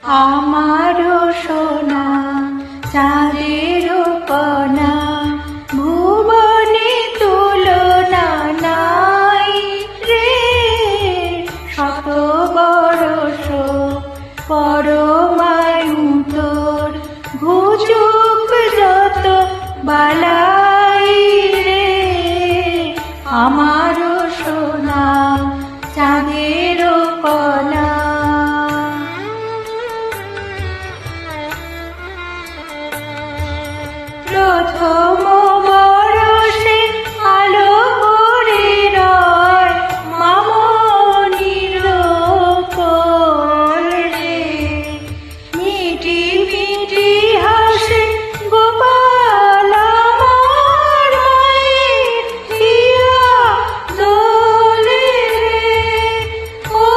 আমারও সোনা চাঁদের কণা, ভুবনে তুলনা নাই রে। শত বরষ পরমায়ু তোর, ঘুচুক যত বালাই রে। আমারও সোনা চাঁদের কণা। প্রথম বরষে আলো করে রয় মামনির কোল রে। মিটি মিটি হাসে গোপাল আমার মায়ের হিয়া দোলে রে। ও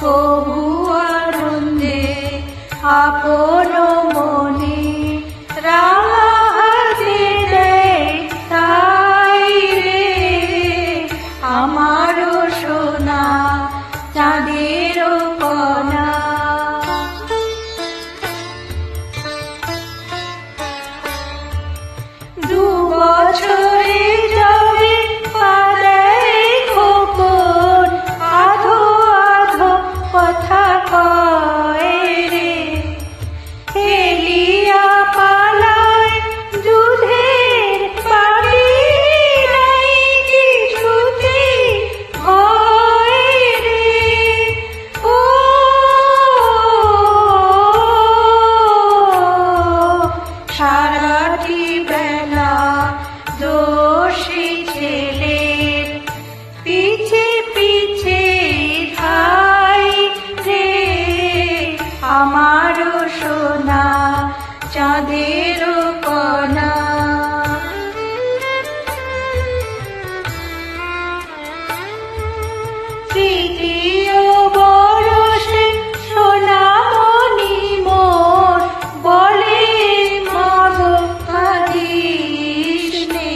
প্রভু আনন্দে আপন মনে রাঙা হাতে দেয় তাই রে। আমারও সোনা চাঁদের কণা। দু বছরে যাবে পাড়ায় খোকন, আধো আধো কথা কয় রে। হেলিয়া পালায় দুধের বাড়ি, নাই কিছুতে ভয় রে। ও সারাটি বেলা দোষী ছেলের পিছে পিছে ধাই রে। আমারও সোনা চাঁদের কণা। তৃতীয় বরষে সোনামণি মোর বলে মাগো কাঁদিস নে।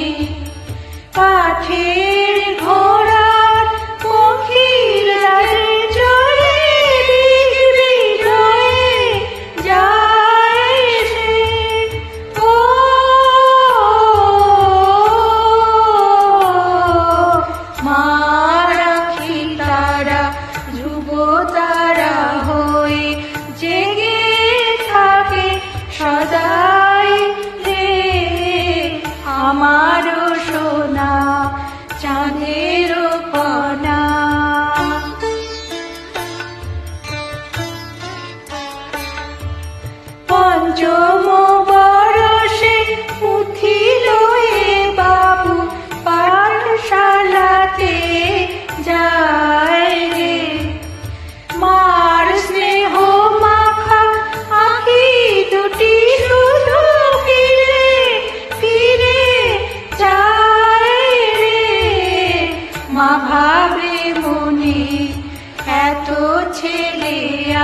কাঠের ঘোড়ার পক্ষীর রাজে চড়ে দিগ্বিজয়ে যায় সে। ও মা রাখি তারা ধ্রুব তারা হয়ে জেগে থাকে সদাই রে। আমারও সোনা চাঁদের কণা। পঞ্চম বরষে উঠিল এ বাবু পাঠশালাতে যায় রে। মার স্নেহ মাখা আঁখি দুটি শুধু ফিরে ফিরে যায় রে। মা ভাবে মনে এত ছেলে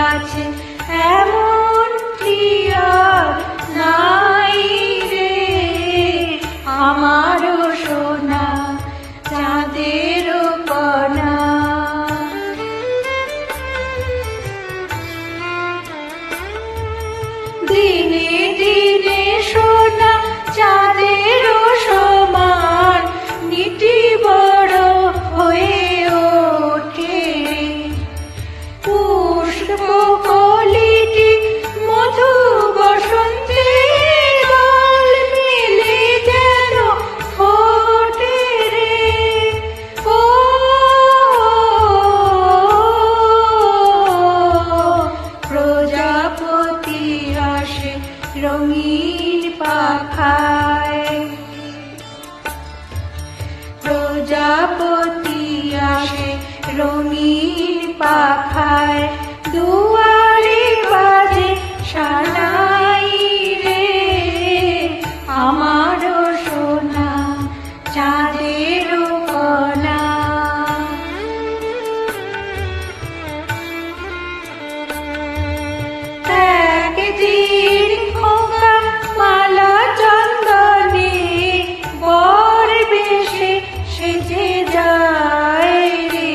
আছে, এমন কি আর নাই রে। আমারও সোনা চাঁদের কণা। দিনে দিনে সোনা চাঁদের সমান, নিটি বড় হয়ে ওঠে। পুষ্প কলিটি মধু বসন্তে দল মিলে যেন ফোটে রে। ও প্রজাপতি আসে রঙিন পাখায়, প্রজাপতি আসে রঙিন পাখায়। দুয়ারে বাজে সানাই রে। আমারও সোনা চাঁদের কণা। একদিন খোকা মালা চন্দনে বর বেশে সেজে যায় রে।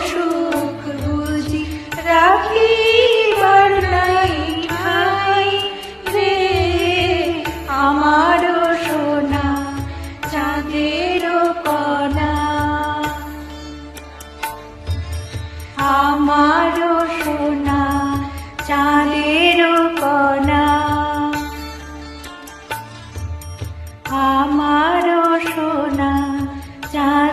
সুখ বুঝি রাখিবার নাই ঠাঁই রে, আমারও সোনা চাঁদের কণা, আমারও সোনা চাঁদের কণা, আমারও সোনা চাঁদ